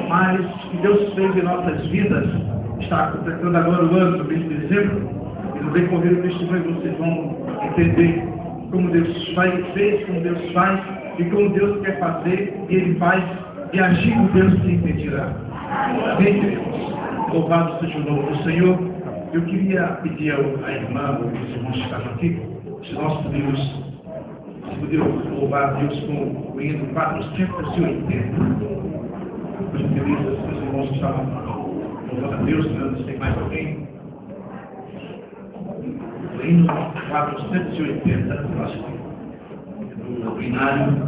mas que Deus fez em nossas vidas, está completando agora o ano, no mês de dezembro, e no decorrer do testemunho vocês vão entender como Deus fez, como Deus faz, e como Deus quer fazer, e Ele faz, e agir com Deus se impedirá. Amém, queridos? Louvado seja o nome do Senhor. Eu queria pedir à irmã, os irmãos que estavam aqui, se nós podemos louvar a Deus com o hino 480. Muito felizes os irmãos que estavam louvando a Deus, né? Se tem mais alguém. O hino 480, eu acho que é do binário.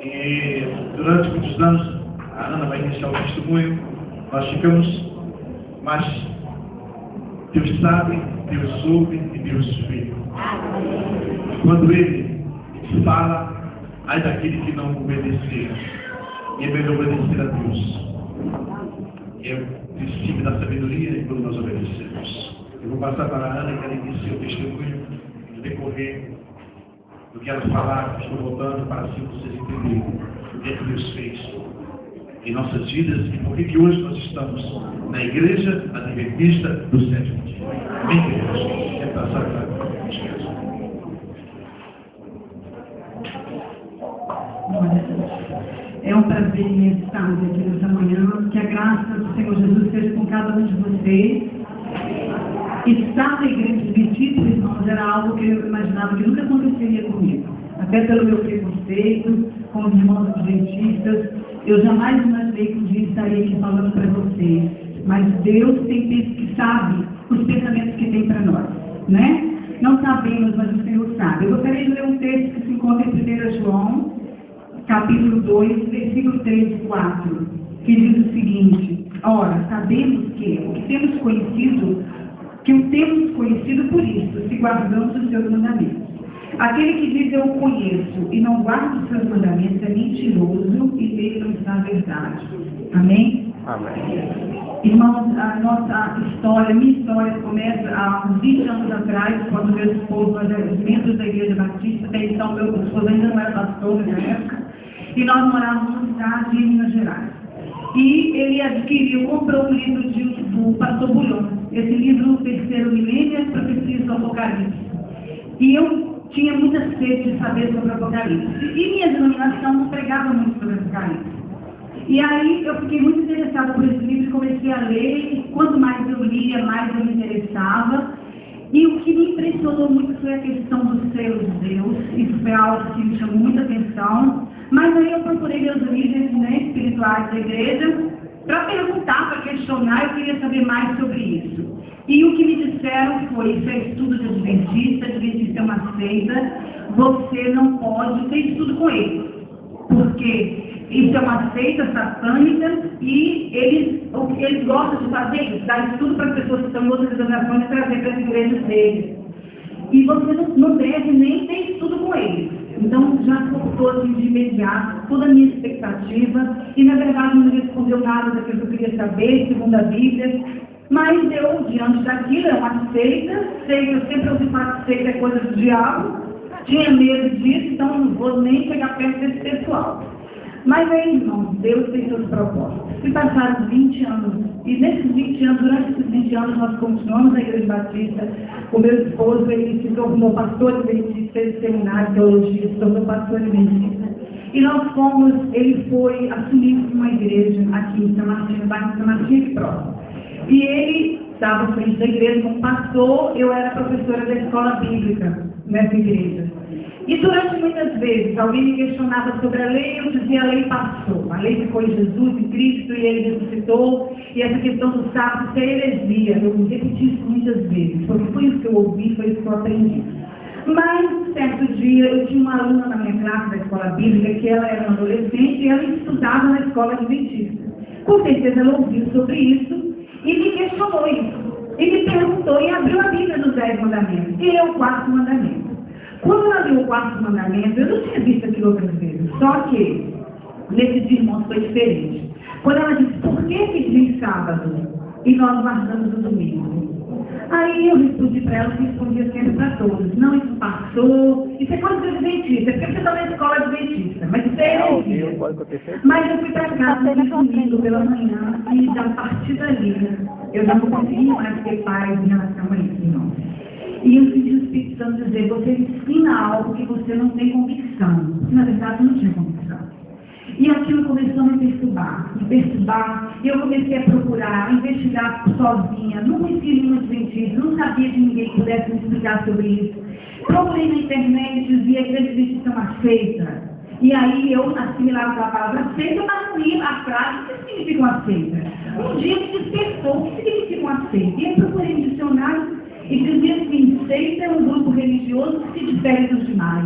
E durante muitos anos, a Ana vai iniciar o testemunho, nós ficamos, mas Deus sabe, Deus ouve e Deus vê. Quando Ele fala, ai daquele que não obedecer, e é melhor obedecer a Deus. É o princípio da sabedoria e quando nós obedecemos. Eu vou passar para a Ana, que ela inicia o testemunho no decorrer do que ela falar, estou voltando para assim vocês entenderem o que Deus fez em nossas vidas e por que hoje nós estamos na Igreja Adventista do Sétimo Dia. Amém, queridos? É passar para É um prazer estar aqui nessa manhã. Que a graça do Senhor Jesus seja com cada um de vocês. Estar na Igreja Adventista, irmãos, era algo que eu imaginava que nunca aconteceria comigo. Até pelo meu preconceito com os irmãos adventistas, eu jamais imaginei que um dia estaria aqui falando para vocês. Mas Deus que sabe os pensamentos que tem para nós, né? Não sabemos, mas o Senhor sabe. Eu gostaria de ler um texto que se encontra em 1 João, capítulo 2, versículo 3 e 4, que diz o seguinte: ora, sabemos que o temos conhecido por isso, se guardamos os seus mandamentos. Aquele que diz eu o conheço e não guarda os seus mandamentos é mentiroso e nele não está a verdade. Amém? Amém. Irmãos, minha história começa há uns 20 anos atrás, quando meu esposo era membro da Igreja Batista, até então meu esposo ainda não era pastor na época, e nós morávamos numa cidade em Minas Gerais. E ele comprou um livro do pastor Bulhon, esse livro, O Terceiro Milênio, as Profecias do Apocalipse. E eu tinha muita sede de saber sobre o Apocalipse. E minha denominação não pregava muito sobre o Apocalipse. E aí eu fiquei muito interessada por esse livro e comecei a ler, e quanto mais eu lia, mais eu me interessava. E o que me impressionou muito foi a questão dos selos de Deus. Isso foi algo que me chamou muita atenção. Mas aí eu procurei meus líderes, né, espirituais da igreja para perguntar, para questionar. Eu queria saber mais sobre isso. E o que me disseram foi: isso é estudo de adventista é uma seita, você não pode ter estudo com ele. Porque Isso é uma seita satânica e o que eles gostam de fazer é dar estudo para as pessoas que estão em outras denominações e trazer para as igrejas deles. E você não deve nem ter estudo com eles. Então, já cortou assim, de imediato toda a minha expectativa e, na verdade, não respondeu nada daquilo que eu queria saber, segundo a Bíblia. Mas eu, diante daquilo, é uma seita, eu sempre ouvi falar que seita é coisa do diabo, tinha medo disso, então não vou nem chegar perto desse pessoal. Mas aí, irmãos, Deus tem seus propósitos. Se passaram 20 anos, e nesses 20 anos, durante esses 20 anos, nós continuamos na Igreja Batista. O meu esposo, ele se tornou pastor adventista, fez seminário de teologia, se tornou pastor adventista. E nós ele foi assumir uma igreja aqui em São Martinho, no bairro de São Martinho, aqui próximo. E ele estava à frente da igreja como pastor, eu era professora da escola bíblica nessa igreja. E durante muitas vezes, alguém me questionava sobre a lei, eu dizia, a lei passou. A lei ficou em Jesus, em Cristo, e ele ressuscitou. E essa questão do sábado, isso é heresia. Eu repeti isso muitas vezes, porque foi isso que eu ouvi, foi isso que eu aprendi. Mas, certo dia, eu tinha uma aluna na minha classe da escola bíblica, que ela era uma adolescente, e ela estudava na escola adventista. Com certeza ela ouviu sobre isso, e me questionou isso. E me perguntou, e abriu a Bíblia nos 10 mandamentos. E é o 4º mandamento. Quando ela viu o 4º mandamento, eu não tinha visto aquilo outras vezes. Só que, nesse dia, irmãos, foi diferente. Quando ela disse, por que vem sábado e nós guardamos o domingo? Aí eu respondi para ela, que respondia sempre para todos. Não, isso passou, isso é coisa de adventista, porque você está na escola adventista, mas isso é heresia. Mas eu fui para casa no domingo pela manhã e já a partir dali, eu já não conseguia mais ter paz em relação a isso, irmãos. E eu senti o Espírito Santo dizer, você ensina algo que você não tem convicção. Na verdade, eu não tinha convicção. E aquilo começou a me perturbar. E eu comecei a procurar, a investigar sozinha. Não conhecia nenhum adventista, não sabia de ninguém que pudesse me explicar sobre isso. Procurei na internet, dizia que adventista é uma seita. E aí eu assimilava a palavra seita, mas não ia a frase, o que significa uma seita? Um dia me despertou, o que significa uma seita? E eu procurei um dicionário, e dizia assim, seita é um grupo religioso que se difere dos demais.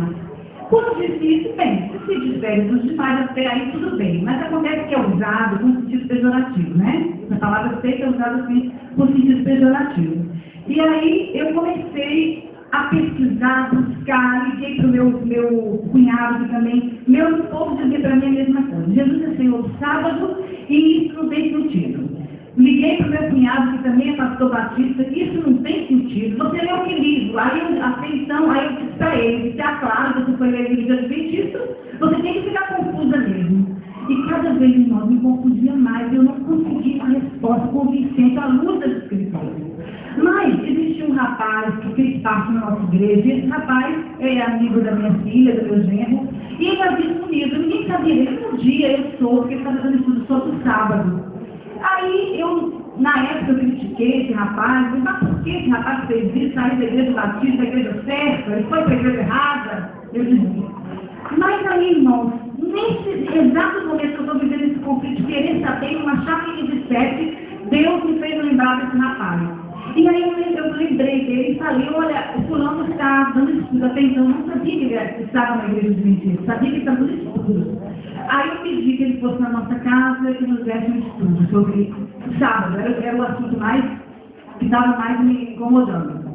Quando disse isso, bem, se difere dos demais, até aí tudo bem. Mas acontece que é usado com sentido pejorativo, né? A palavra seita é usada assim com sentido pejorativo. E aí eu comecei a pesquisar, buscar, liguei para o meu cunhado que também, meu esposo dizia para mim a mesma coisa. Jesus é Senhor do sábado e isso não tem sentido. Liguei para o meu cunhado, que também é pastor batista, que isso não tem sentido. Você lê o que livro? Aí eu disse para ele, se é claro, você foi ler o livro adventista, você tem que ficar confusa mesmo. E cada vez, irmãos, me confundia mais, eu não conseguia uma resposta convincente à luz das escrituras. Mas existia um rapaz que fez parte da nossa igreja, e esse rapaz é amigo da minha filha, do meu genro, e ele havia comigo, ninguém sabia dele. Um dia eu soube que ele estava dando estudo sobre o sábado. Aí na época eu critiquei esse rapaz, mas por que esse rapaz fez isso, saiu da igreja batista, da igreja certa, ele foi para a igreja errada? Eu dizia. Mas aí, irmãos, nesse exato momento que eu estou vivendo esse conflito, de querer saber, não achar que ele dissesse, Deus me fez lembrar desse rapaz. E aí eu lembrei dele e falei, olha, o fulano está dando estudo, até então eu não sabia que ele estava na igreja de mentira, sabia que ele estava dando estudo. Aí eu pedi que ele fosse na nossa casa e nos desse um estudo sobre o sábado, era o assunto que estava mais me incomodando.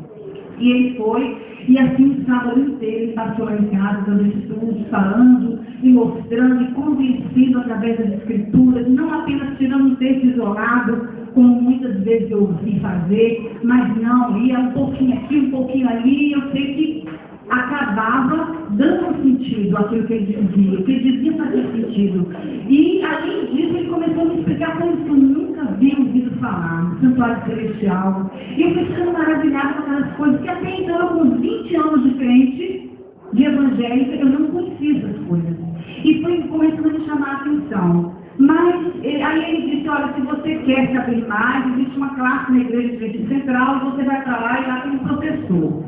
E ele foi, e assim o sábado inteiro ele passou lá em casa, dando estudos, falando, e mostrando, e convencido através das escrituras, não apenas tirando um texto isolado, como muitas vezes eu ouvi fazer, mas não, ia um pouquinho aqui, um pouquinho ali, e eu sei que acabava dando sentido àquilo que ele dizia, o que ele dizia fazer sentido. E, além disso, ele começou a me explicar coisas que eu nunca havia ouvido falar, no santuário celestial. E eu fui ficando maravilhada com aquelas coisas que até então, com 20 anos de frente, de evangélica, eu não conhecia essas coisas. E foi começando a me chamar a atenção. Mas, aí ele disse, olha, se você quer saber mais, existe uma classe na igreja de Rede Central, você vai para lá e lá tem um professor.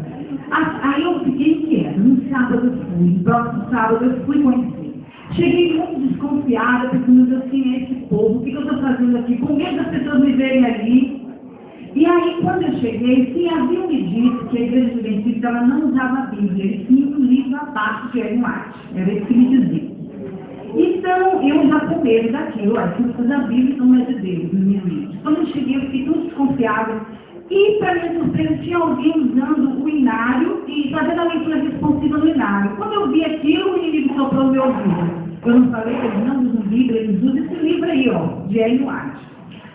Aí eu fiquei inquieta. No sábado eu fui, no próximo sábado eu fui conhecer. Cheguei muito desconfiada, pensando assim, esse povo, o que eu estou fazendo aqui? Com medo das pessoas me verem ali. E aí, quando eu cheguei, sim, havia me dito que a igreja adventista ela não usava a Bíblia, eles tinham um livro à parte de Ellen White. Era isso que me dizia. Então, eu já com medo daquilo. Olha, se eu da Bíblia, então não é de Deus, na minha mente. Quando eu cheguei, eu fiquei tão desconfiada. E, para minha surpresa, tinha alguém usando o inário e fazendo a leitura responsiva no inário. Quando eu vi aquilo, o inimigo soprou no meu ouvido. Eu não falei, eles não usam Bíblia, eles usam esse livro aí, ó, de Ellen White.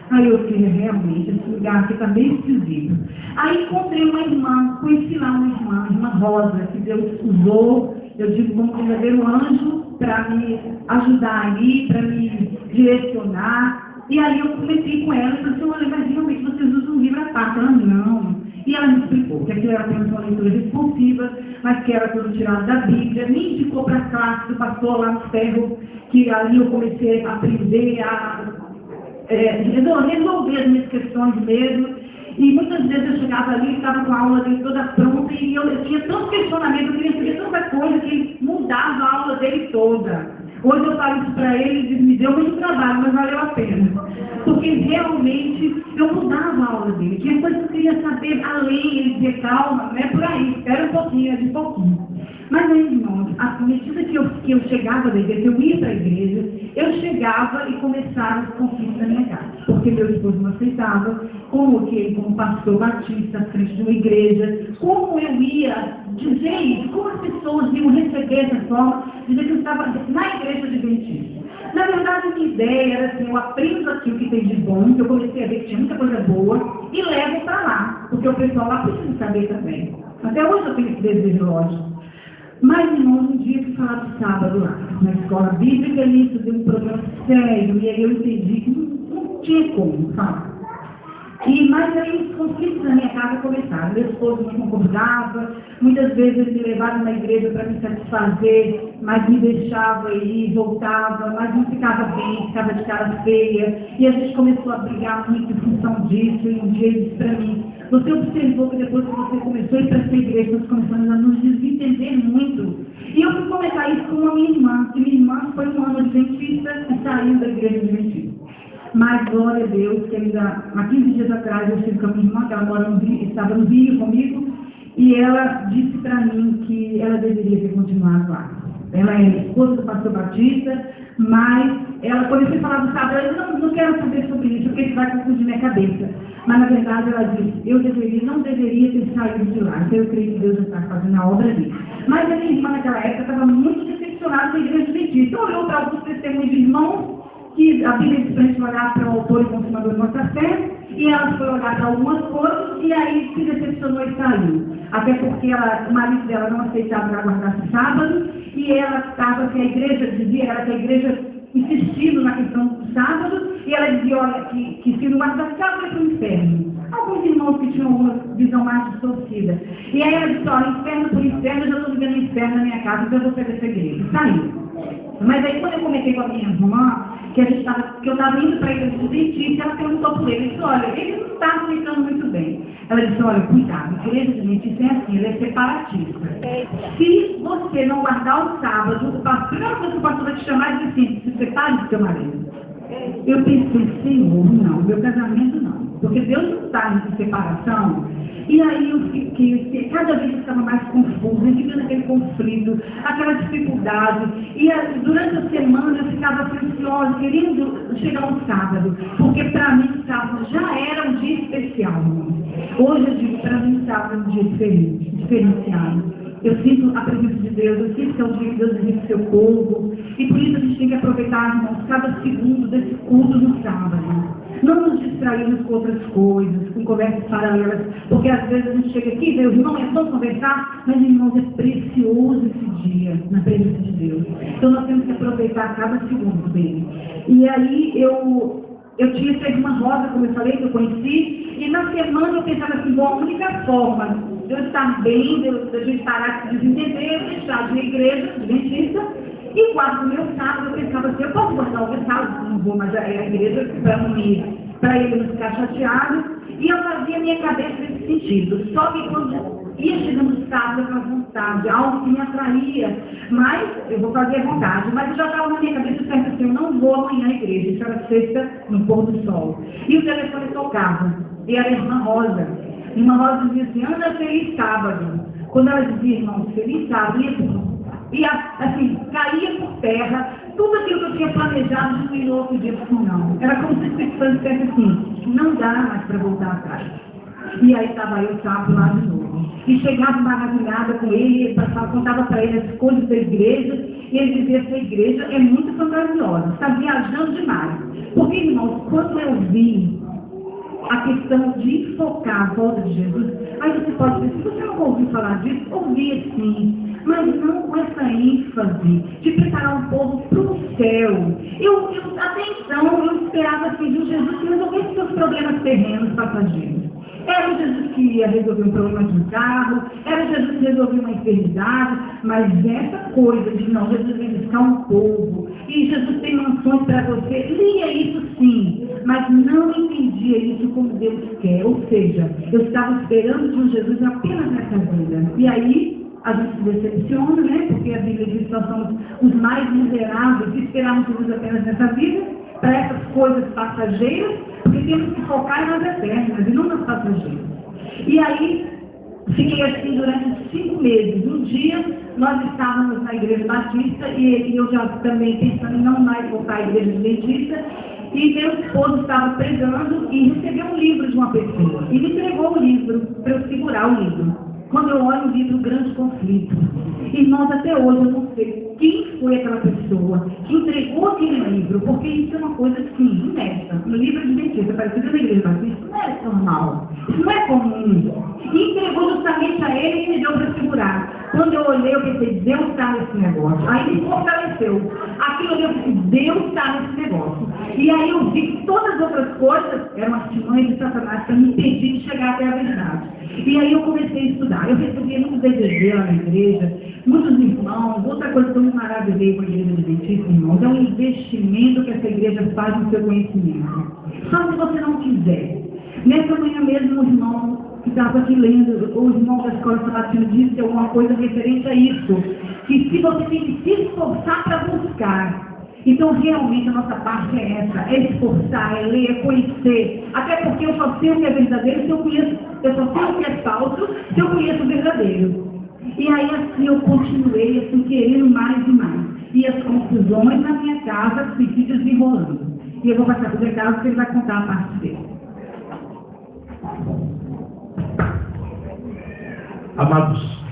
Aí eu fiquei, realmente, esse lugar aqui está meio esquisito. Aí encontrei uma irmã, conheci lá uma irmã Rosa, que Deus usou, eu digo, como um verdadeiro anjo, para me ajudar ali, para me direcionar. E aí eu comentei com ela e falei assim, olha, mas realmente vocês usam um livro à parte. Ela, não. E ela me explicou que aquilo era apenas uma leitura responsiva, mas que era tudo tirado da Bíblia. Me indicou para a classe do pastor lá no ferro, que ali eu comecei a aprender a resolver as minhas questões mesmo. E muitas vezes eu chegava ali, estava com a aula dele toda pronta, e eu tinha tanto questionamento, eu queria saber tanta coisa que mudava a aula dele toda. Hoje eu falo isso para ele e me deu muito trabalho, mas valeu a pena. Porque realmente eu mudava a aula dele. Tinha coisas que eu queria saber além, ele dizia, calma, não é por aí, espera um pouquinho, é de pouquinho. Mas aí, irmãos, à medida que eu chegava da igreja, eu ia para a igreja, eu chegava e começava os conflitos da minha casa. Porque meu esposo não aceitava, como pastor batista à frente de uma igreja, como eu ia dizer isso, como as pessoas iam receber essa forma, dizer que eu estava na igreja adventista. Na verdade, a minha ideia era assim, eu aprendo aqui o que tem de bom, que eu comecei a ver que tinha muita coisa boa, e levo para lá, porque o pessoal lá precisa saber também. Até hoje eu tenho esse desejo, lógico. Mas, irmãos, um dia eu fui falar do sábado lá, na escola bíblica, e isso deu um problema sério, e aí eu entendi que não tinha como, sabe? Mas aí os conflitos na minha casa começaram. Meu esposo não concordava, muitas vezes ele me levava na igreja para me satisfazer, mas me deixava ir, voltava, mas não ficava bem, ficava de cara feia. E a gente começou a brigar muito em função disso, e um dia ele disse para mim, você observou que depois que você começou a ir para essa igreja, nós começamos a nos desentender muito. E eu fui comentar isso com a minha irmã, que minha irmã foi um ano adventista e saiu da igreja adventista. Mas, glória a Deus, que ainda, há 15 dias atrás, eu estive com a minha irmã, que ela mora no Rio, estava no Rio comigo, e ela disse para mim que ela deveria ter continuado lá. Ela é esposa do pastor Batista, mas ela, quando eu fui falar do sábado, eu não quero saber sobre isso, porque isso vai confundir minha cabeça. Mas, na verdade, ela disse, não deveria ter saído de lá. Então, eu creio que Deus já está fazendo a obra ali. Mas a minha irmã, naquela época, estava muito decepcionada com a igreja adventista. Olhou para alguns testemunhos de irmãos, que a Bíblia diz para a gente olhar para o autor e consumador de nossa fé, e ela foi olhar para algumas coisas, e aí se decepcionou e saiu. Até porque o marido dela não aceitava que ela guardasse sábado, e ela estava, que a igreja dizia, era que a igreja insistindo na questão do sábado, e ela dizia, olha, que se não guardasse sábado é para o inferno. Alguns irmãos que tinham uma visão mais distorcida. E aí ela disse, olha, inferno por inferno, eu já estou vivendo inferno na minha casa, então eu vou sair dessa igreja. Saiu. Mas aí quando eu comentei com a minha irmã, que eu estava indo para a igreja adventista, ela perguntou por ele, disse, olha, ele não está explicando muito bem. Ela disse, olha, cuidado, a igreja adventista é assim, ele é separatista. Se você não guardar o sábado, a primeira coisa que o pastor vai te chamar é assim, se separe do seu marido. Eu pensei, Senhor, não, meu casamento não. Porque Deus não está em separação. E aí eu fiquei, cada vez eu ficava mais confusa, vivendo aquele conflito, aquela dificuldade. E durante a semana eu ficava ansiosa, querendo chegar no sábado. Porque para mim o sábado já era um dia especial. Hoje eu digo, para mim o sábado é um dia diferenciado. Eu sinto a presença de Deus, eu sinto que é um dia que Deus visita seu povo. E por isso a gente tem que aproveitar, irmãos, cada segundo desse culto no sábado. Não nos distrairmos com outras coisas, com conversas paralelas, porque às vezes a gente chega aqui, Deus, não é bom conversar, mas, irmãos, é precioso esse dia na presença de Deus. Então nós temos que aproveitar cada segundo dele. E aí eu tinha essa irmã Rosa, como eu falei, que eu conheci, e na semana eu pensava assim, bom, a única forma de eu estar bem, de a gente parar de se desentender, eu deixar de ir à igreja adventista, e quase no meu sábado eu pensava assim, eu posso guardar o meu sábado, não vou mais à igreja para ele não ficar chateado, e eu fazia a minha cabeça nesse sentido. Só que quando ia chegando o sábado, eu ficava à vontade, algo que me atraía, mas eu vou fazer à vontade, mas eu já estava na minha cabeça certo assim, eu não vou amanhã à igreja, isso era sexta no pôr do sol. E o telefone tocava, e era a irmã Rosa. A irmã Rosa dizia assim, Ana, feliz sábado. Quando ela dizia, irmão, feliz sábado, e assim, caía por terra, tudo aquilo que eu tinha planejado de um e outro dia não. Era como se o Espírito Santo dissesse assim, não dá mais para voltar atrás. E aí estava eu, sábado, lá de novo. E chegava maravilhada com ele, contava para ele as coisas da igreja, e ele dizia que a igreja é muito fantasiosa, está viajando demais. Porque, irmãos, quando eu vi a questão de focar a volta de Jesus, aí você pode dizer, se você não ouviu falar disso, ouvi sim, mas não com essa ênfase de preparar o povo para o céu. Até então, eu esperava que Jesus que resolvesse seus problemas terrenos, passageiros. Era o Jesus que ia resolver um problema de um carro, era o Jesus que resolvia uma enfermidade, mas essa coisa de não, Jesus vem buscar um povo, e Jesus tem mansões para você, lia isso sim, mas não entendia isso como Deus quer. Ou seja, eu estava esperando de um Jesus apenas nessa vida. E aí, a gente se decepciona, né? Porque a Bíblia diz que nós somos os mais miseráveis se esperarmos Jesus apenas nessa vida, para essas coisas passageiras, porque temos que focar nas eternas e não nas passageiras. E aí, fiquei assim durante 5 meses. Um dia, nós estávamos na igreja batista e eu já também pensando em não mais voltar à igreja adventista, e meu esposo estava pregando e recebeu um livro de uma pessoa. E me entregou o livro para eu segurar o livro. Quando eu olho o livro Grande Conflito, irmãos, até hoje eu não sei quem foi aquela pessoa que entregou aquele livro, porque isso é uma coisa assim, inédita. No livro de dentista, parecido na igreja batista, isso não é normal, isso não é comum. E entregou justamente a ele e me deu para segurar. Quando eu olhei, eu pensei, Deus está nesse negócio. Aí me fortaleceu. Aquilo eu disse, Deus está nesse negócio. E aí eu vi que todas as outras coisas eram artimanhas de Satanás para me impedir de chegar até a verdade. E aí eu comecei a estudar. Eu recebi muitos DVD lá na igreja, muitos irmãos. Outra coisa que eu me maravilhei com a igreja adventista, irmãos, é um investimento que essa igreja faz no seu conhecimento. Só se você não quiser. Nessa manhã mesmo, o irmão que estava aqui lendo, o irmão da escola sabatina disse alguma coisa referente a isso, que se você tem que se esforçar para buscar. Então, realmente, a nossa parte é essa, é esforçar, é ler, é conhecer. Até porque eu só sei o que é verdadeiro se eu conheço, eu só sei o que é falso se eu conheço o verdadeiro. E aí, assim, eu continuei, assim, querendo mais e mais. E as confusões na minha casa se desenrolando. E eu vou passar para o Carlos, porque ele vai contar a parte dele. Amados,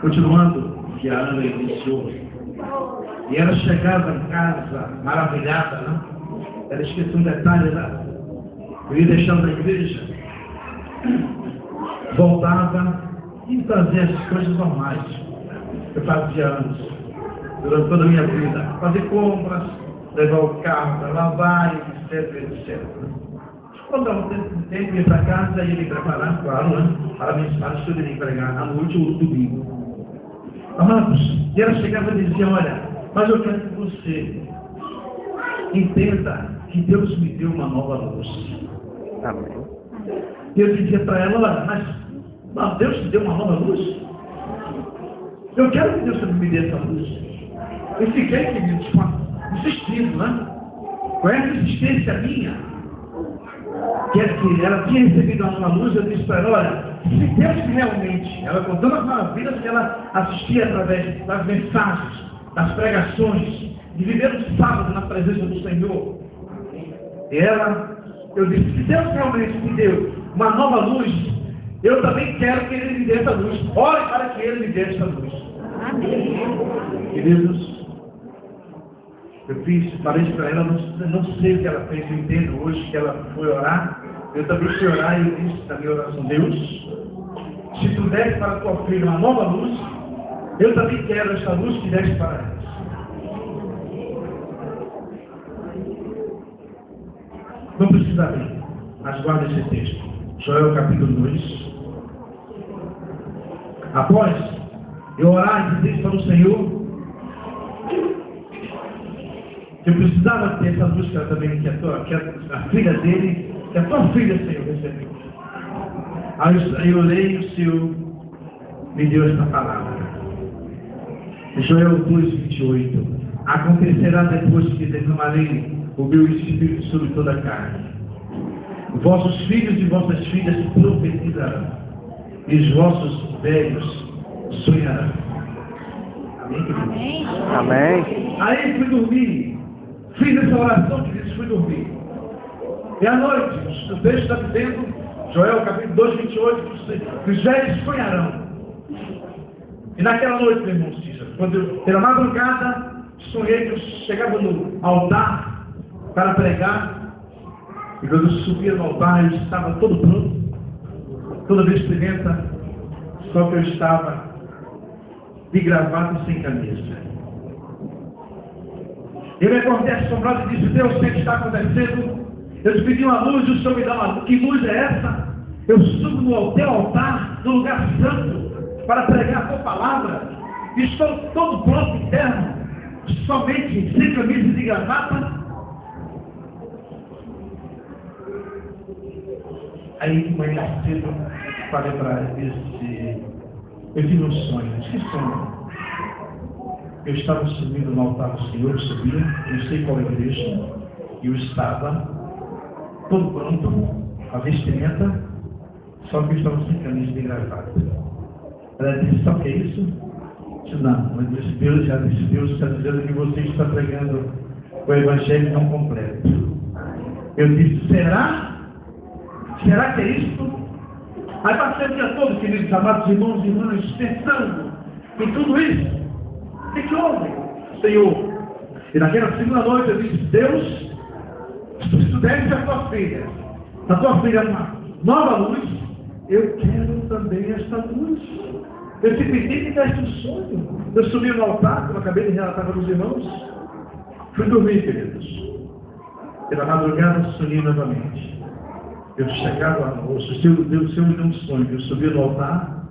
continuando que a Ana iniciou, e ela chegava em casa maravilhada, né? Ela esqueceu um detalhe lá. Eu ia deixando a igreja, voltava e fazia as coisas normais. Eu fazia antes, durante toda a minha vida. Fazer compras, levar o carro para lavar, etc, etc. Quando dava um tempo, ia para casa e ia me preparar, claro, né? Para minhas partes que eu iria pregar à noite ou no domingo. Amados, e ela chegava e dizia, olha, mas eu quero que você entenda que Deus me deu uma nova luz. Amém. E eu dizia para ela, olha, mas Deus te deu uma nova luz? Eu quero que Deus me dê essa luz. Eu fiquei, queridos, insistindo, né? Com essa insistência minha, que ela tinha recebido uma nova luz, eu disse para ela, olha, se Deus realmente, ela contando as maravilhas que ela assistia através das mensagens, das pregações, de viver um sábado na presença do Senhor. E eu disse, se Deus realmente me deu uma nova luz, eu também quero que Ele me dê essa luz. Ore para que Ele me dê essa luz. Amém. Queridos, eu falei para ela, não sei o que ela fez, eu entendo hoje que ela foi orar. Eu também fui orar e eu disse na minha oração, Deus, se tu desse para a tua filha uma nova luz, eu também quero essa luz que deste para ela. Não precisa ler, mas guarda esse texto. Joel capítulo 2. Após eu orar e dizer para o Senhor que eu precisava ter essa luz que ela também, que a filha dele, que a tua filha, Senhor, recebeu. Aí eu orei e o Senhor me deu esta palavra. Joel 2:28. Acontecerá depois que derramarei o meu espírito sobre toda a carne. Vossos filhos e vossas filhas profetizarão, e os vossos velhos sonharão. Amém? Amém. Aí fui dormir. Fiz essa oração, queridos, fui dormir. E à noite, o texto está dizendo, Joel capítulo 2, 28, que os velhos sonharão. E naquela noite, meu irmão, pela madrugada, sonhei que eu chegava no altar para pregar. E quando eu subia no altar, eu estava todo pronto, toda vestimenta, só que eu estava de gravata e sem camisa. Eu me acordei assombrado e disse: Deus, o que está acontecendo? Eu te pedi uma luz e o Senhor me dá uma luz. Que luz é essa? Eu subo no teu altar, no lugar santo, para pregar a tua palavra. Estou todo pronto interno, somente sem camisa e de gravata. Aí de manhã cedo falei para esse. Eu tive um sonho. Que sonho? Eu estava subindo no altar do Senhor, eu subia, não sei qual igreja, e eu estava todo pronto, a vestimenta, só que eu estava sem camisa de gravata. Ela disse: sabe o que é isso? Eu disse: não, mas Deus está dizendo que você está pregando o evangelho não completo. Eu disse: será? Será que é isso? Aí passei o dia todo, queridos amados irmãos e irmãs, pensando em tudo isso. O que houve, Senhor? E naquela segunda noite eu disse: Deus, se tu deres a tua filha uma nova luz, eu quero também esta luz. Eu te pedi que deste um sonho. Eu subi no altar, como eu acabei de relatar para os irmãos. Fui dormir, queridos. Pela madrugada sonhei novamente. Eu chegava, o Senhor me deu um sonho. Eu subi no altar,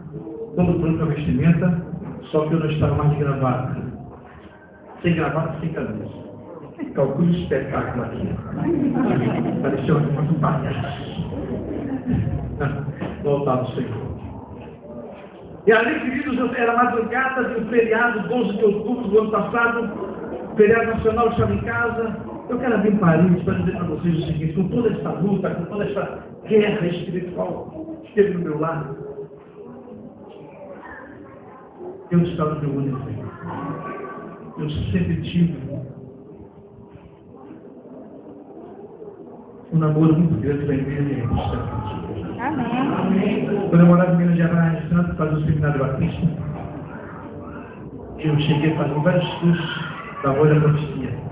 todo pronto com a vestimenta, só que eu não estava mais de gravata. Sem gravata, sem camisa. Calcule o espetáculo aqui. Pareceu um palhaço. No altar do Senhor. E ali, queridos, era madrugada de um feriado, 12 de outubro do ano passado, feriado nacional, eu estava em casa. Eu quero abrir um parênteses para dizer para vocês o seguinte: com toda essa luta, com toda essa guerra espiritual que esteve no meu lado, eu estava no meu único. Eu sempre tive um namoro muito grande da igreja de Cristo. Amém. Quando eu morava em Minas Gerais, tanto fazia o seminário batista, eu cheguei a fazer vários cursos da voz da profecia.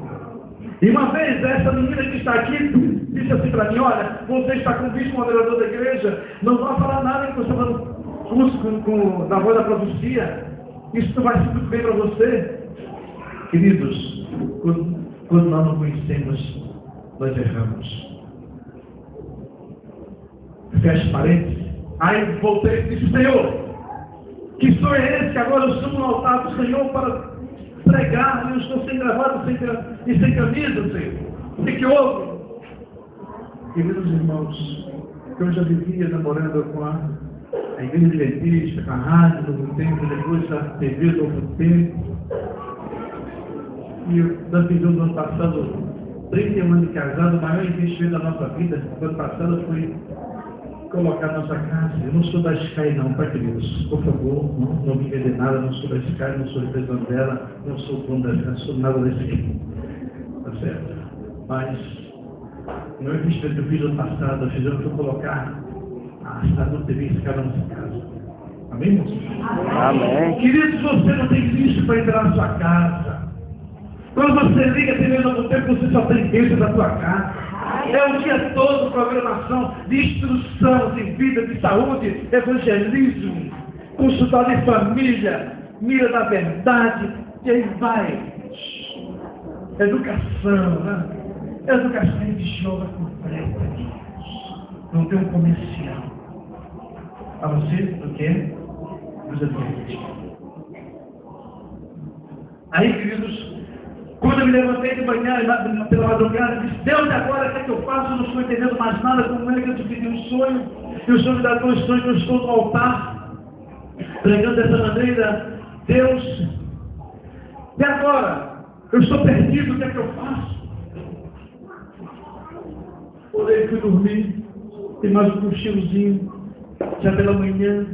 E uma vez, essa menina que está aqui disse assim para mim: olha, você está com o vice-moderador da igreja, não vai falar nada que você está no curso da voz da profecia. Isso não vai ser muito bem para você. Queridos, quando nós não conhecemos, nós erramos. Fecha parênteses. Aí voltei e disse: Senhor, que sonho é esse que agora eu subo no altar do Senhor para pregar, e eu estou sem gravata e sem camisa, Senhor? O que houve? Queridos irmãos, eu já vivia namorando com a igreja adventista, com a rádio do tempo, depois a TV do tempo. E nós vivemos no ano passado 31 anos de casado, o maior investimento da nossa vida. No ano passado foi colocar nossa casa. Eu não sou da Sky não, tá, queridos? Por favor, não me vender nada, não sou da Sky, não sou representante dela, não sou dono da Sky, não sou nada desse tipo. Tá certo? Mas o meu investimento que eu fiz no ano passado, eu fiz colocar a Adulto TV Sky na nossa casa. Amém, irmãos? Amém. Queridos, você não tem visto para entrar na sua casa. Quando você liga a TV no tempo, você só tem bênção da sua casa. É o dia todo programação de instrução, de vida, de saúde, evangelismo, consultório de família, mira da verdade, e aí vai. Educação, né? Educação religiosa completa. Não tem um comercial. A você, do que? Dos adventistas. Aí, queridos, quando eu me levantei de manhã, pela madrugada, disse: Deus, agora o que é que eu faço? Eu não estou entendendo mais nada. Como é que eu te pedi um sonho? E o Senhor me dá dois sonhos, eu estou no altar, pregando dessa maneira. Deus, e agora? Eu estou perdido, o que é que eu faço? Orei, fui dormir, tem mais um cochilozinho, já pela manhã.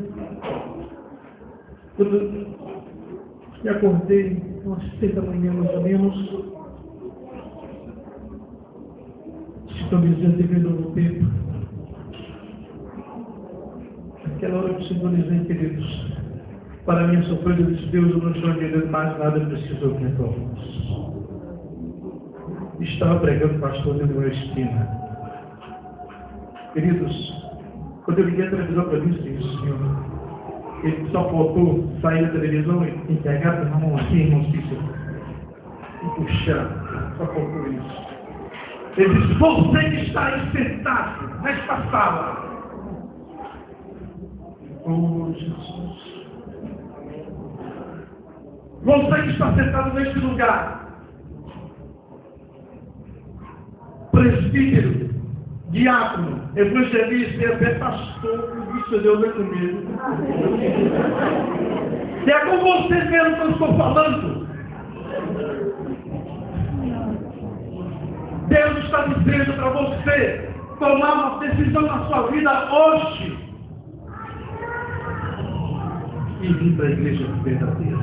Quando me acordei, umas 6 da manhã mais ou menos, Estou dizendo devido ao tempo. Aquela hora que simbolizei, queridos, para a minha surpresa, eu disse: Deus, eu não estou entendendo mais nada, eu preciso ouvir a tua voz. Estava pregando pastor dentro de uma esquina. Queridos, quando eu liguei a televisão para mim, disse: Senhor, ele só faltou sair da televisão e pegar a mão assim, irmão Cícero, e puxar. Só faltou isso. Ele disse: você que está aí sentado nesta sala. Oh, Jesus. Você que está sentado neste lugar. Presbítero, diácono, evangelista e até pastor, isso Deus é comigo. E é com você mesmo que eu estou falando. Deus está dizendo para você tomar uma decisão na sua vida hoje e vir para a igreja verdadeira.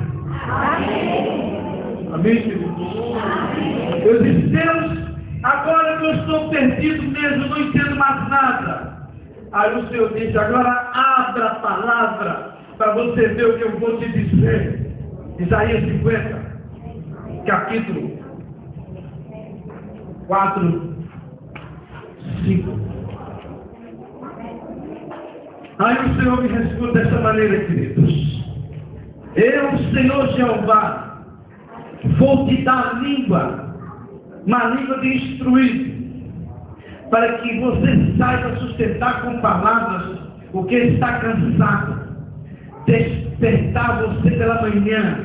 Amém. Amém, queridos? Eu disse: Deus, agora que eu estou perdido mesmo, não entendo mais nada. Aí o Senhor disse: agora abra a palavra para você ver o que eu vou te dizer. Isaías 50, capítulo 4, 5. Aí o Senhor me responde dessa maneira, queridos: eu, Senhor Jeová, vou te dar língua, uma língua de instruir, para que você saiba sustentar com palavras o que está cansado, despertar você pela manhã,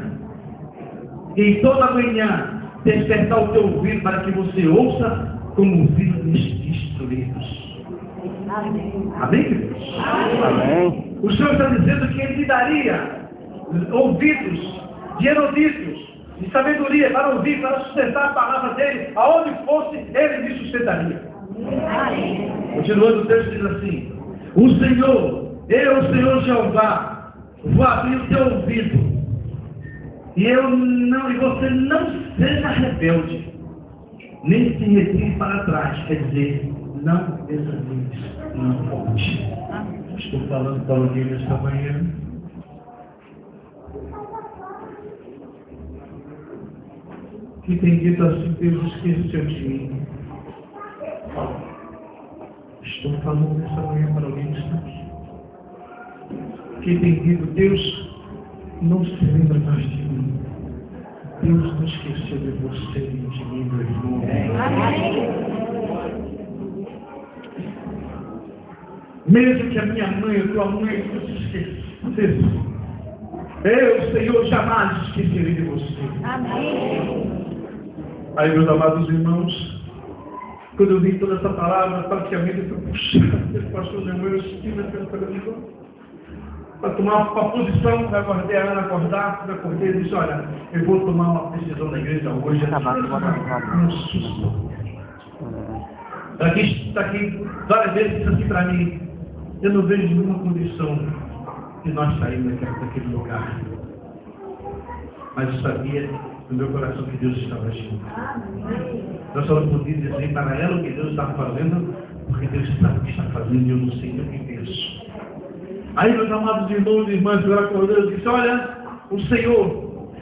e toda manhã despertar o teu ouvido para que você ouça como ouvidos instruídos. Amém, queridos? Amém. O Senhor está dizendo que Ele te daria ouvidos de eruditos, de sabedoria, para ouvir, para sustentar a palavra dEle, aonde fosse, Ele me sustentaria. Amém. Continuando o texto diz assim: o Senhor, eu, o Senhor Jeová, vou abrir o teu ouvido, e você não seja rebelde, nem se retire para trás, quer dizer, não desanimes, não volte. Estou falando para alguém nesta manhã. Que tem dito assim: Deus esqueceu de mim. Estou falando nessa manhã para alguém que está aqui. Que tem dito: Deus não se lembra mais de mim. Deus não esqueceu de você e de mim, meu irmão. Mesmo que a minha mãe, a tua mãe, não se esquecesse, eu, Senhor, jamais esquecerei de você. Amém. Aí, meus amados irmãos, quando eu vi toda essa palavra, praticamente eu fui puxado, pastor Lemuel, eu estive pela televisão, para tomar uma posição, para acordar, a Ana acordar, eu acordei e disse: olha, eu vou tomar uma decisão na igreja hoje. Um susto. Está aqui várias vezes, disse assim para mim: eu não vejo nenhuma condição de nós sairmos daquele lugar. Mas eu sabia no meu coração que Deus estava agindo. Eu só não podia dizer para ela o que Deus estava fazendo, porque Deus sabe o que está fazendo e eu não sei nem o que penso. Aí, meus amados irmãos e irmãs, eu acordei e disse: olha, o Senhor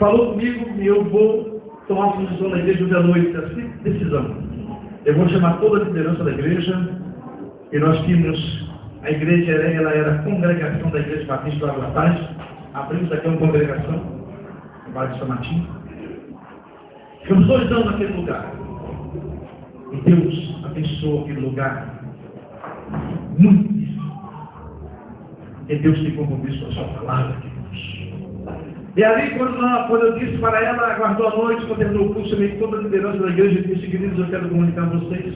falou comigo e eu vou tomar uma posição na igreja hoje à noite. Assim, decisão. Eu vou chamar toda a liderança da igreja, e nós tínhamos, a igreja ela era a congregação da Igreja Batista do Água Paz. Abrimos aqui uma congregação, no bairro de São Martinho. Ficamos 2 anos naquele lugar. E Deus abençoou aquele lugar muitíssimo. E Deus tem compromisso com a sua palavra, queridos. E ali, quando eu disse para ela, aguardou a noite, quando terminou o curso, chamei toda a liderança da igreja e disse: queridos, eu quero comunicar a vocês.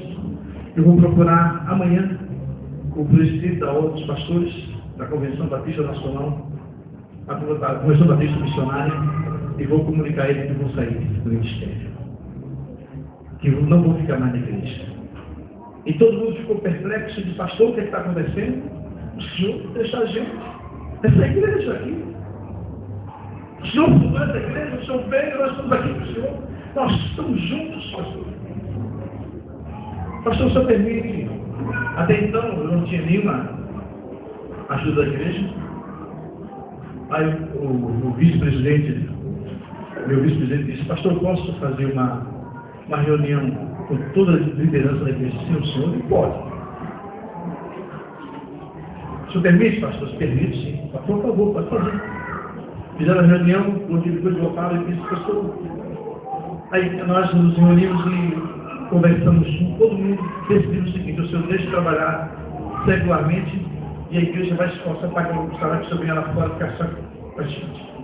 Eu vou procurar amanhã o presidente da Ordem dos Pastores da Convenção Batista Nacional, a Convenção Batista Missionária, e vou comunicar a ele que vou sair do ministério, que eu não vou ficar mais na igreja. E todo mundo ficou perplexo e disse: pastor, o que está acontecendo? O senhor deixa a gente, essa igreja aqui. O senhor fundou essa igreja, o senhor veio, nós estamos aqui com o senhor, nós estamos juntos, pastor. Pastor, só permite. Até então eu não tinha nenhuma ajuda da igreja. Aí o vice-presidente, meu vice-presidente disse: pastor, eu posso fazer uma reunião com toda a liderança da igreja? Sim, o senhor? Ele pode. O senhor permite, pastor? Se permite, sim. Por favor, pode fazer. Fizeram a reunião, o diretor de local e disse: pastor. Aí nós nos reunimos e conversamos com todo mundo, decidimos o seguinte: o senhor deixa de trabalhar secularmente e a igreja vai se esforçar para que o salário que o senhor venha lá fora ficar só com a gente.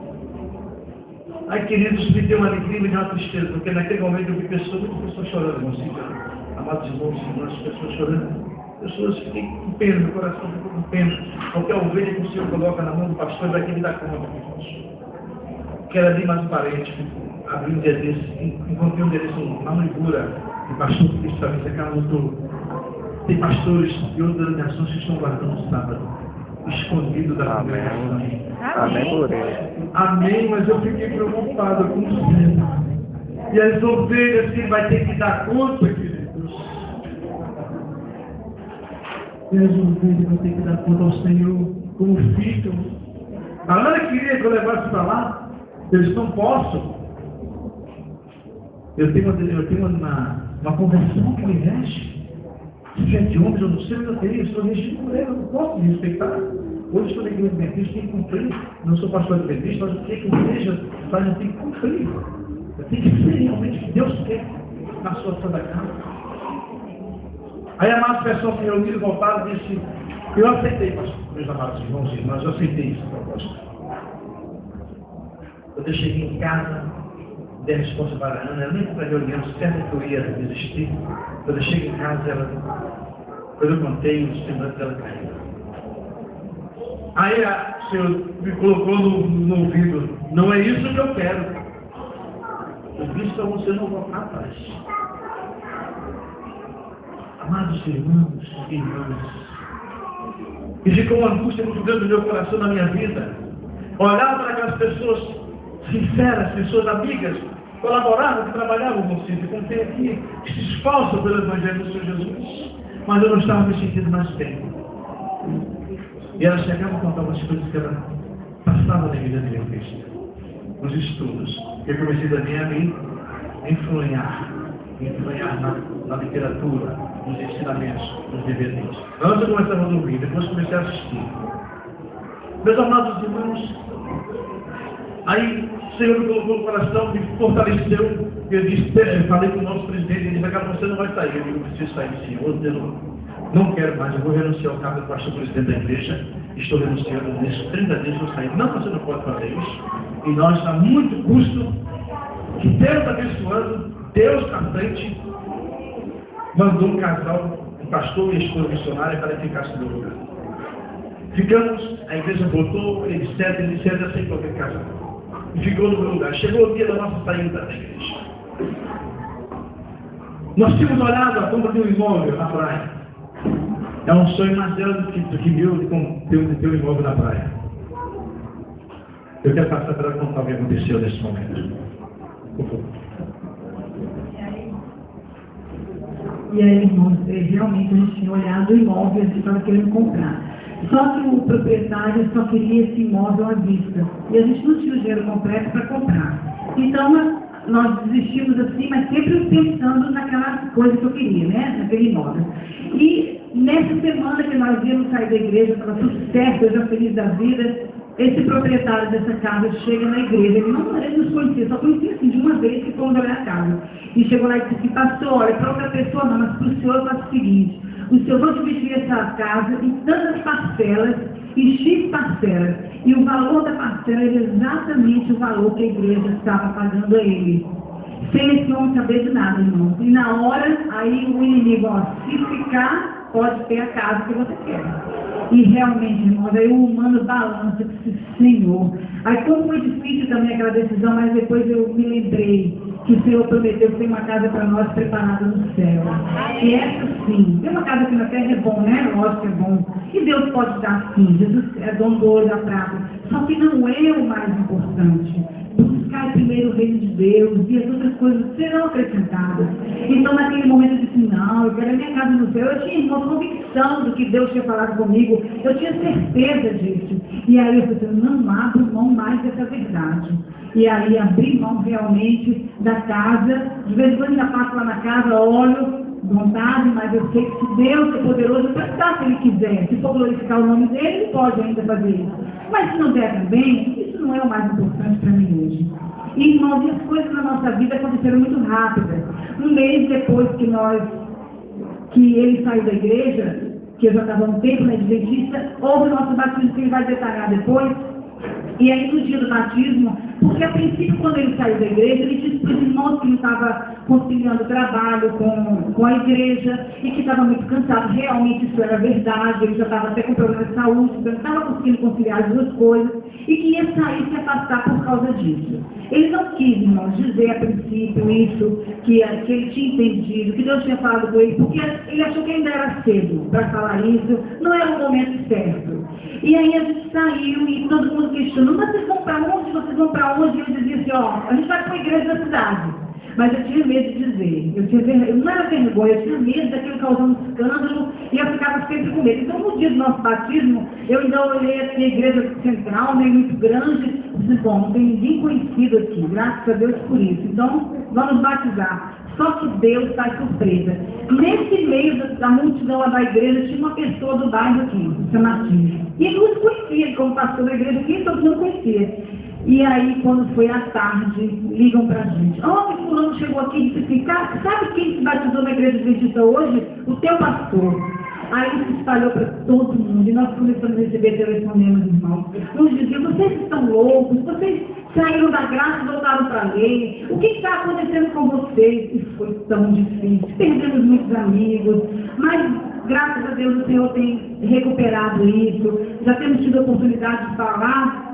Aí, queridos, me deu uma alegria e uma tristeza, porque naquele momento eu vi muitas pessoas chorando, irmãos, amados irmãos e irmãs, pessoas chorando. Pessoas que fiquem com pena, meu coração ficou com pena. Qualquer ovelha que o Senhor coloca na mão do pastor vai ter que dar conta, irmãos. Que era ali mais um parente, abri um dia desse, encontrei um endereço na Moibura, de pastor que disse para mim: esse cara notou. Tem pastores de outras denominações que estão guardando o sábado, escondido da congregação. Amém. Amém, mas eu fiquei preocupado com isso. E as ovelhas que ele vai ter que dar conta, queridos. E as ovelhas vão ter que dar conta ao Senhor, como ficam. A Ana queria que eu levasse para lá. Eu disse: não posso. Eu tenho uma convenção que me rege. Se é de homens, eu não sei, mas eu tenho. Eu estou regido por ele, eu não posso me respeitar. Hoje estou na igreja adventista, tenho que cumprir. Não sou pastor adventista, mas o que a igreja faz, eu tenho que cumprir. Eu tenho que ser realmente o que Deus quer na sua santa casa. Aí a massa pessoal se reuniram, voltaram e disse: eu aceitei, pastor, meus amados irmãos e irmãs, eu aceitei esse propósito. Quando eu cheguei em casa, dei a resposta para a Ana, ela nem foi para a reunião, certo que eu ia desistir. Quando eu cheguei em casa, quando eu contei, o semblante dela caiu. Aí o Senhor me colocou no ouvido: não é isso que eu quero. Eu disse para você não voltar atrás. Amados irmãos e irmãs, e ficou uma angústia muito grande no meu coração, na minha vida. Olhar para aquelas pessoas sinceras, pessoas amigas, colaboravam, que trabalhavam com você, como tem aqui, que se esforçam pelo Evangelho do Senhor Jesus. Mas eu não estava me sentindo mais bem. E ela chegava a contar umas coisas que ela passava na vida adventista, nos estudos. Eu comecei também a me influenciar na literatura, nos ensinamentos, nos DVDs. Antes eu começava a ouvir, depois comecei a assistir. Meus amados irmãos, aí o Senhor me colocou no coração, me fortaleceu. Eu falei com o nosso presidente, ele disse: cara, você não vai sair. Eu preciso sair, Senhor. Eu não quero mais, eu vou renunciar ao cargo do pastor presidente da igreja. Estou renunciando nesses 30 dias, vou sair. Não, você não pode fazer isso. E nós, a muito custo, que Deus abençoando, Deus na frente, mandou um casal, um pastor e a esposa missionária, para ficar no meu lugar. Ficamos, a igreja votou, etc, aceitou aquele casal. E ficou no meu lugar. Chegou o dia da nossa saída da igreja. Nós tínhamos olhado a compra de um imóvel na praia. É um sonho mais dela do que meu de ter um imóvel na praia. Eu quero passar para contar o que aconteceu nesse momento. Por favor. E aí, irmãos, realmente a gente tinha olhado o imóvel e a gente estava querendo comprar. Só que o proprietário só queria esse imóvel à vista. E a gente não tinha o dinheiro completo para comprar. Então, nós desistimos assim, mas sempre pensando naquela coisa que eu queria, né? Naquele imóvel. E nessa semana que nós íamos sair da igreja, estava tudo certo, eu já feliz da vida, esse proprietário dessa casa chega na igreja. Ele nos conhecia, só conhecia assim de uma vez que fomos olhar a casa. E chegou lá e disse: pastor, olha, para outra pessoa não, mas para o senhor faz o seguinte: o senhor vai dividir essa casa em tantas parcelas, em X parcelas. E o valor da parcela era exatamente o valor que a igreja estava pagando a ele. Sem esse homem saber de nada, irmão. E na hora, aí o inimigo, se ficar, pode ter a casa que você quer. E realmente, irmãos, aí o humano balança, disse: Senhor. Aí como foi difícil também aquela decisão, mas depois eu me lembrei que o Senhor prometeu que tem uma casa para nós preparada no céu. E essa sim, tem uma casa aqui na terra é bom, né? Lógico que é bom. E Deus pode dar sim, Jesus é dono do ouro da prata. Só que não é o mais importante. Buscar primeiro o reino de Deus e as outras coisas serão acrescentadas. Então naquele momento eu disse: não, eu eu quero a minha casa no céu. Eu tinha uma convicção do que Deus tinha falado comigo, eu tinha certeza disso. E aí eu falei, não abro mão mais dessa verdade. E aí abri mão realmente da casa, de vez em quando ainda passo lá na casa, olho, vontade, mas eu sei que se Deus é poderoso, eu pensar se Ele quiser, se for glorificar o nome dEle, Ele pode ainda fazer isso. Mas se não der também, isso não é o mais importante para mim hoje. E, irmãos, as coisas na nossa vida aconteceram muito rápidas. Um mês depois que ele saiu da igreja, que eu já estava um tempo na Adventista, houve o nosso batismo, que ele vai detalhar depois. E aí, no dia do batismo, porque a princípio, quando ele saiu da igreja, ele disse para os irmãos que não estava conciliando o trabalho com a igreja e que estava muito cansado. Realmente isso era verdade, ele já estava até com problema de saúde, então não estava conseguindo conciliar as duas coisas e que ia sair se afastar por causa disso. Ele não quis, irmãos, dizer a princípio isso, que ele tinha entendido, que Deus tinha falado com ele, porque ele achou que ainda era cedo para falar isso, não era o momento certo. E aí a gente saiu e todo mundo questionou, mas vocês vão para onde? Vocês vão para onde? E eu dizia assim, ó, a gente vai para a igreja da cidade. Mas eu tinha medo de dizer, eu não era vergonha, eu tinha medo daquilo causar um escândalo e eu ficava sempre com medo. Então no dia do nosso batismo, eu ainda olhei assim, a igreja central, meio muito grande, e disse, bom, não tem ninguém conhecido aqui, graças a Deus por isso. Então, vamos batizar. Só que Deus faz surpresa. Nesse meio da multidão lá da igreja, tinha uma pessoa do bairro aqui, São Martinho. E ele não conhecia, ele como pastor da igreja aqui, todo mundo conhecia. E aí, quando foi à tarde, ligam pra gente. Ó, que fulano chegou aqui e disse assim, cara, sabe quem se batizou na igreja adventista hoje? O teu pastor. Aí se espalhou para todo mundo, e nós começamos a receber telefonemas, irmãos. Uns diziam, vocês estão loucos, vocês saíram da graça e voltaram para a lei. O que está acontecendo com vocês? E foi tão difícil, perdemos muitos amigos, mas graças a Deus o Senhor tem recuperado isso. Já temos tido a oportunidade de falar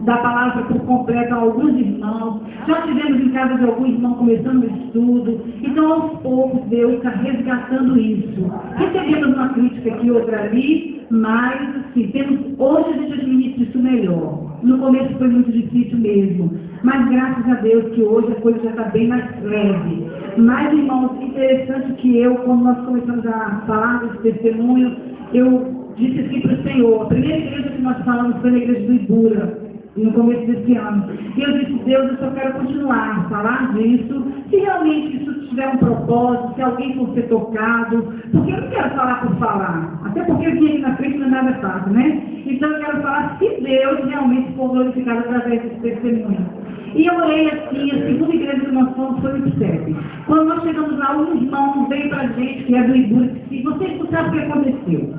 da palavra por completo a alguns irmãos, já tivemos em casa de algum irmão começando o estudo, então aos poucos Deus está resgatando isso. Recebemos uma crítica aqui, outra ali, mas assim, hoje a gente administra isso melhor. No começo foi muito difícil mesmo, mas graças a Deus que hoje a coisa já está bem mais leve. Mas, irmãos, interessante que quando nós começamos a falar desse testemunho, eu disse assim para o Senhor, a primeira igreja que nós falamos foi na igreja do Ibura, no começo desse ano. E eu disse, Deus, eu só quero continuar a falar disso, se realmente isso tiver um propósito, se alguém for ser tocado, porque eu não quero falar por falar, até porque vir aqui na frente não é nada fácil, né? Então eu quero falar se Deus realmente for glorificado através desse testemunho. E eu orei assim, a segunda igreja que nós fomos foi no IPSEP. Quando nós chegamos lá, um irmão veio para a gente, que é do Ibura, e disse, vocês não sabem o que aconteceu.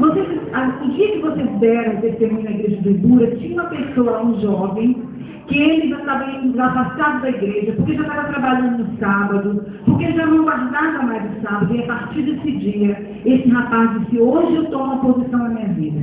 O dia que vocês deram o testemunho na igreja do Ibura, tinha uma pessoa, um jovem, que ele já estava afastado da igreja, porque já estava trabalhando no sábado, porque já não guardava mais o sábado, e a partir desse dia, esse rapaz disse, hoje eu tomo uma posição na minha vida.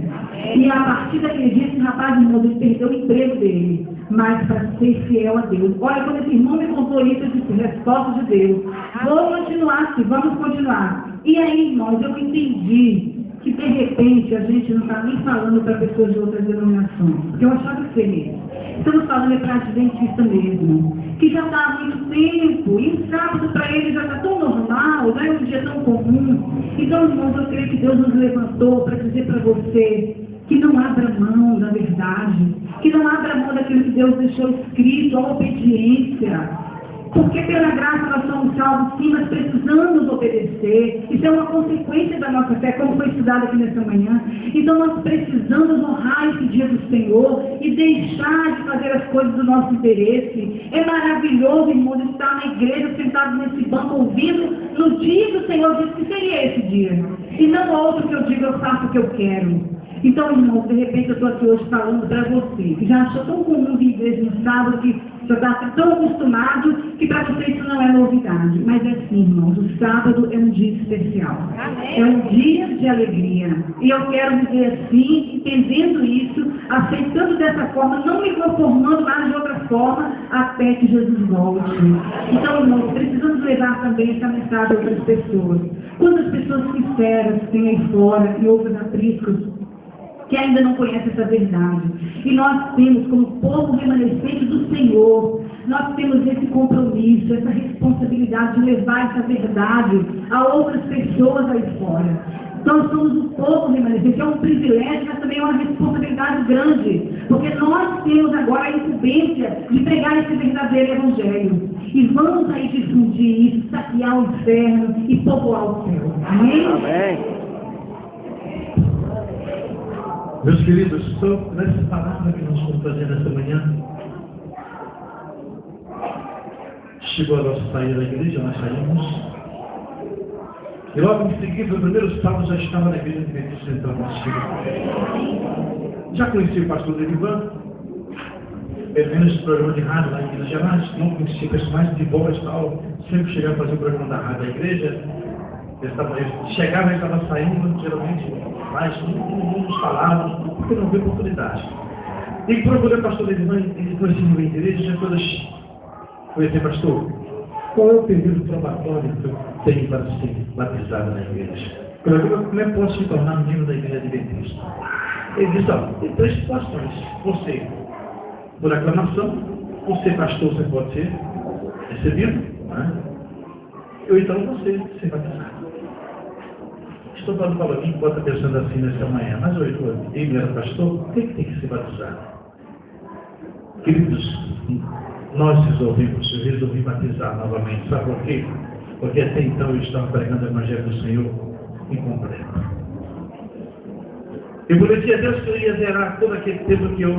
E a partir daquele dia, esse rapaz, irmão, ele perdeu o emprego dele, mas para ser fiel a Deus. Olha, quando esse irmão me contou isso, eu disse, resposta de Deus. Vou continuar, sim, vamos continuar. E aí, irmãos, eu entendi que de repente a gente não está nem falando para pessoas de outras denominações, porque eu achava que seria. Estamos falando para adventista mesmo, que já está há muito tempo, e o sábado para ele já está tão normal, já é um dia tão comum. Então, irmãos, eu creio que Deus nos levantou para dizer para você que não abra mão da verdade, que não abra mão daquilo que Deus deixou escrito, a obediência. Porque pela graça nós somos salvos, sim, mas precisamos obedecer. Isso é uma consequência da nossa fé, como foi estudado aqui nessa manhã. Então nós precisamos honrar esse dia do Senhor e deixar de fazer as coisas do nosso interesse. É maravilhoso, irmão, estar na igreja, sentado nesse banco, ouvindo no dia que o Senhor disse que seria esse dia. E não outro que eu digo, eu faço o que eu quero. Então, irmãos, de repente eu estou aqui hoje falando para você, que já achou tão comum vir igreja no sábado, que já está tão acostumado, que para você isso não é novidade. Mas é assim, irmãos, o sábado é um dia especial. É um dia de alegria. E eu quero viver assim, entendendo isso, aceitando dessa forma, não me conformando mais de outra forma, até que Jesus volte. Então, irmãos, precisamos levar também essa mensagem a outras pessoas. Quantas pessoas sinceras tem aí fora e outras apriscos, que ainda não conhece essa verdade. E nós temos, como povo remanescente do Senhor, nós temos esse compromisso, essa responsabilidade de levar essa verdade a outras pessoas aí fora. Nós somos um povo remanescente, é um privilégio, mas também é uma responsabilidade grande, porque nós temos agora a incumbência de pregar esse verdadeiro evangelho. E vamos aí difundir isso, saquear o inferno e povoar o céu. Amém? Amém. Meus queridos, estou nessa palavra que nós vamos fazer nessa manhã. Chegou a nossa saída da igreja, nós saímos. E logo em seguida, o primeiro sábado já estava na igreja de Benedito Central. Já conheci o pastor Derivan, ele vem nesse programa de rádio lá em Minas Gerais, não conhecia personagens de voz e tal, sempre chegava a fazer o programa da rádio da igreja. Ele chegava e estava saindo, geralmente, mas não nos falava, porque não havia oportunidade. E procurei o pastor Derivan, ele conhecia no igreja, já todas conheci, pastor, qual é o período probatório que eu tenho para ser batizado na igreja? Como é que posso se tornar membro da igreja adventista? Ele disse, tem 3 situações. Você, por aclamação, você pastor, você pode ser recebido, né? Ou então você ser batizado. Estou falando para alguém que pode estar pensando assim nessa manhã, mas ele era pastor, por que tem que ser batizado? Queridos, nós eu resolvi batizar novamente. Sabe por quê? Porque até então eu estava pregando o Evangelho do Senhor incompleto. Eu prometi a Deus que eu ia zerar todo aquele tempo que eu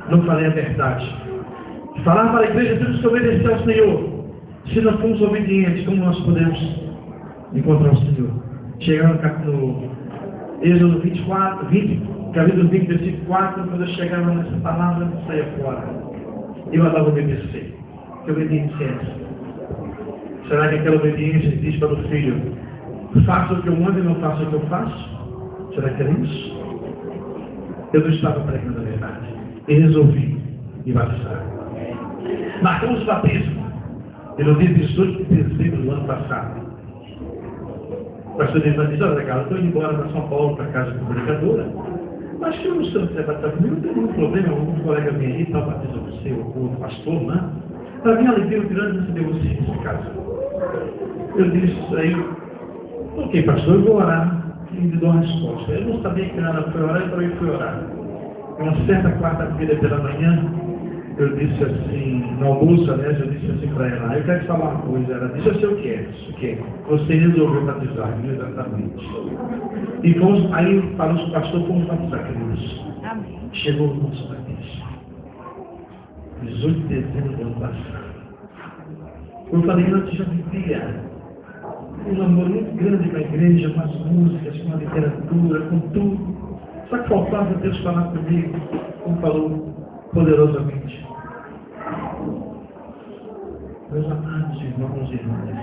não falei a verdade. Falar para a igreja, temos que obedecer ao Senhor. Se não formos obedientes, como nós podemos encontrar o Senhor? Chegando no Êxodo 24, capítulo 20, versículo 4, quando eu chegava nessa palavra, eu saía fora. Eu andava obedecer. Que obediência é essa? Será que aquela obediência diz para o filho, faça o que eu mando e não faça o que eu faço? Será que era isso? Eu não estava pregando a verdade. E resolvi me batizar. Marcamos o batismo pelo dia 18 de dezembro do ano passado. O pastor Deus disse, olha, cara, eu estou indo embora para São Paulo, para a casa comunicadora. Mas que eu não sei se você vai batizar comigo, não tem nenhum problema, um colega vem aí, tal, batiza você, o pastor, né? Para mim, a alegria grande receber você nessa casa. Eu disse aí, ok, pastor, eu vou orar e me dou a resposta. Eu não sabia que nada foi orar, então eu fui orar. Uma certa quarta-feira pela manhã, eu disse assim, no almoço, aliás, eu disse assim para ela, eu quero te falar uma coisa. Ela disse, eu sei o que é, isso que é. Você resolveu batizar, exatamente. E fomos, aí falou o pastor, fomos batizar, queridos. Amém. Chegou o nosso batismo. 18 de dezembro do ano passado. Eu falei, antes já vivia um amor muito grande com a igreja, com as músicas, com a literatura, com tudo. Só que faltava Deus falar comigo, como falou poderosamente. Meus amados irmãos e irmãs,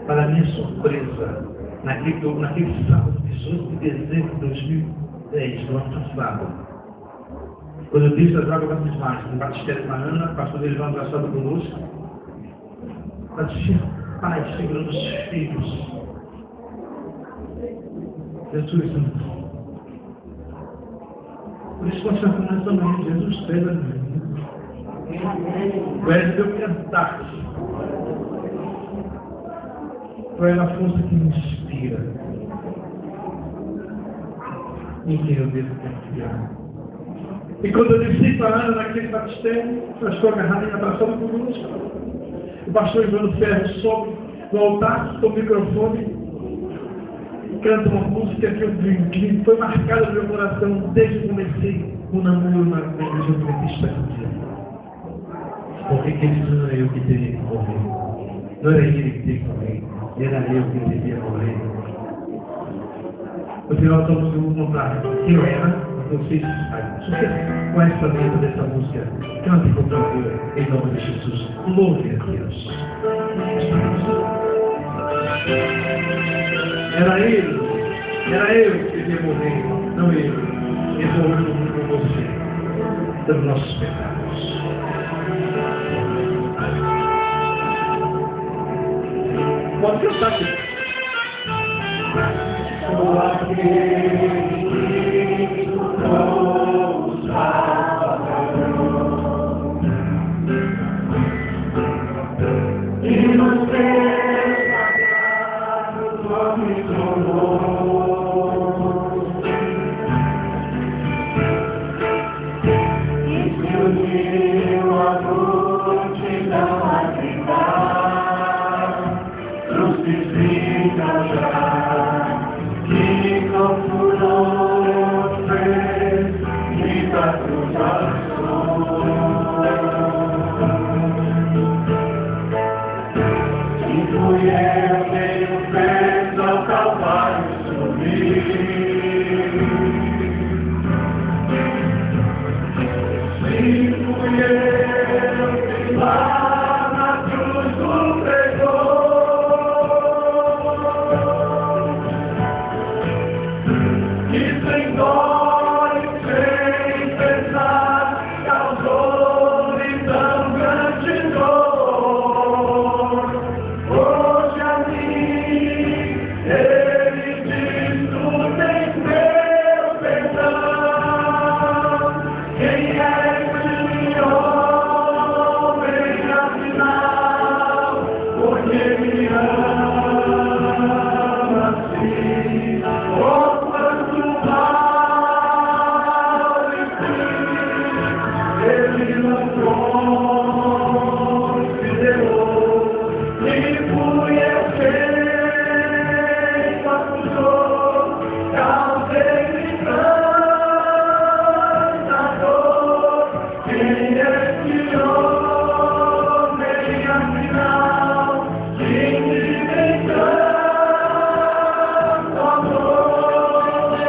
para minha surpresa, naquele sábado, 18 de dezembro de 2010, do ano passado, quando eu disse as águas batismais, no batistério de Mariana, o pastor dele vai abraçado conosco, ela disse, pai, segurando os filhos. Jesus Santo. Por isso nós cantamos nessa manhã, Jesus pega de mim. Tu és meu cantar. Tu és a força que me inspira. Em quem eu devo confiar. E quando eu desci para a Ana naquele batistério, eu estou agarrado e abraçado conosco. O pastor Ivano Ferro sobe no altar com o microfone, canta uma música que foi marcada no meu coração desde que comecei o namoro na igreja adventista. Porque ele não era eu que teria que morrer. Não era ele que teria que morrer. Era eu que devia morrer. No final, todos vão contar quem eu era, vocês sabem. Com essa letra dessa música, cante por favor, em nome de Jesus. Louve a Deus. Era eu que devia morrer, não eu. Resolvendo com você, pelos nossos pecados. Pode cantar aqui. Sou aquele que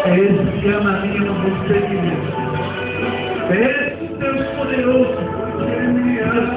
Esse que ama a mim, eu não vou ser igreja. Esse Deus poderoso, que me ama.